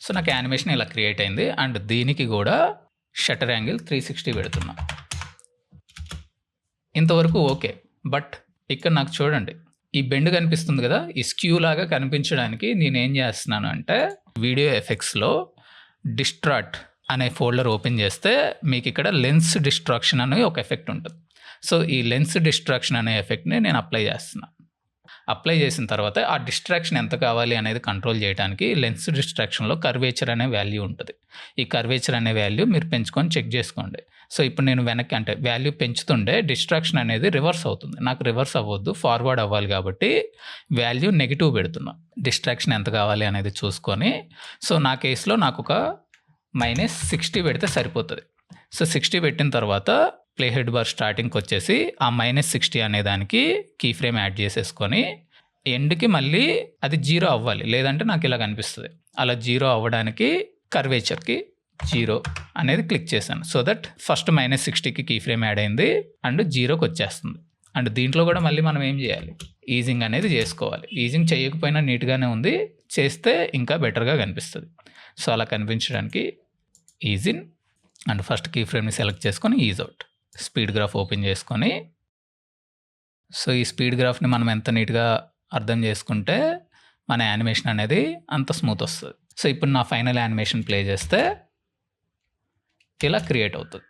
So నాకు animation ఇలా create అయింది. అండ్ దీనికి కూడా షట్టర్ యాంగిల్ 360 పెడుతున్నా. ఇంతవరకు ఓకే. బట్ ఇక్కడ నాకు చూడండి, ఈ బెండ్ కనిపిస్తుంది కదా, ఈ స్క్యూ లాగా కనిపించడానికి నేనేం చేస్తున్నాను అంటే, వీడియో ఎఫెక్ట్స్లో డిస్ట్రాక్ట్ అనే ఫోల్డర్ ఓపెన్ చేస్తే మీకు ఇక్కడ లెన్స్ డిస్ట్రాక్షన్ అనే ఒక ఎఫెక్ట్ ఉంటుంది. సో ఈ లెన్స్ డిస్ట్రాక్షన్ అనే ఎఫెక్ట్ని నేను అప్లై చేస్తున్నాను. అప్లై చేసిన తర్వాత ఆ డిస్ట్రాక్షన్ ఎంత కావాలి అనేది కంట్రోల్ చేయడానికి లెన్స్ డిస్ట్రాక్షన్లో కర్వేచర్ అనే వాల్యూ ఉంటుంది. ఈ కర్వేచర్ అనే వాల్యూ మీరు పెంచుకొని చెక్ చేసుకోండి. సో ఇప్పుడు నేను వెనక్కి అంటే వాల్యూ పెంచుతుండే డిస్ట్రాక్షన్ అనేది రివర్స్ అవుతుంది. నాకు రివర్స్ అవ్వద్దు, ఫార్వర్డ్ అవ్వాలి కాబట్టి వాల్యూ నెగిటివ్ పెడుతున్నా. డిస్ట్రాక్షన్ ఎంత కావాలి అనేది చూసుకొని, సో నా కేసులో నాకు ఒక -60 పెడితే సరిపోతుంది. సో 60 పెట్టిన తర్వాత ప్లే హెడ్ బార్ స్టార్టింగ్కి వచ్చేసి ఆ -60 అనే దానికి కీ ఫ్రేమ్ యాడ్ చేసేసుకొని ఎండ్కి మళ్ళీ అది 0 అవ్వాలి, లేదంటే నాకు ఇలా కనిపిస్తుంది. అలా 0 అవ్వడానికి కర్వేచర్కి 0 అనేది క్లిక్ చేశాను. సో దట్ ఫస్ట్ -60కి కీ ఫ్రేమ్ యాడ్ అయింది అండ్ 0కి వచ్చేస్తుంది. అండ్ దీంట్లో కూడా మళ్ళీ మనం ఏం చేయాలి, ఈజింగ్ అనేది చేసుకోవాలి. ఈజింగ్ చేయకపోయినా నీట్గానే ఉంది, చేస్తే ఇంకా బెటర్గా కనిపిస్తుంది. సో అలా కనిపించడానికి ease in and first key ఫ్రేమ్ని సెలెక్ట్ చేసుకొని ease out. Speed graph open చేసుకొని, సో ఈ స్పీడ్ గ్రాఫ్ని మనం ఎంత నీట్గా అర్థం చేసుకుంటే మన యానిమేషన్ అనేది అంత స్మూత్ వస్తుంది. సో ఇప్పుడు నా ఫైనల్ యానిమేషన్ ప్లే చేస్తే ఇలా క్రియేట్ అవుతుంది.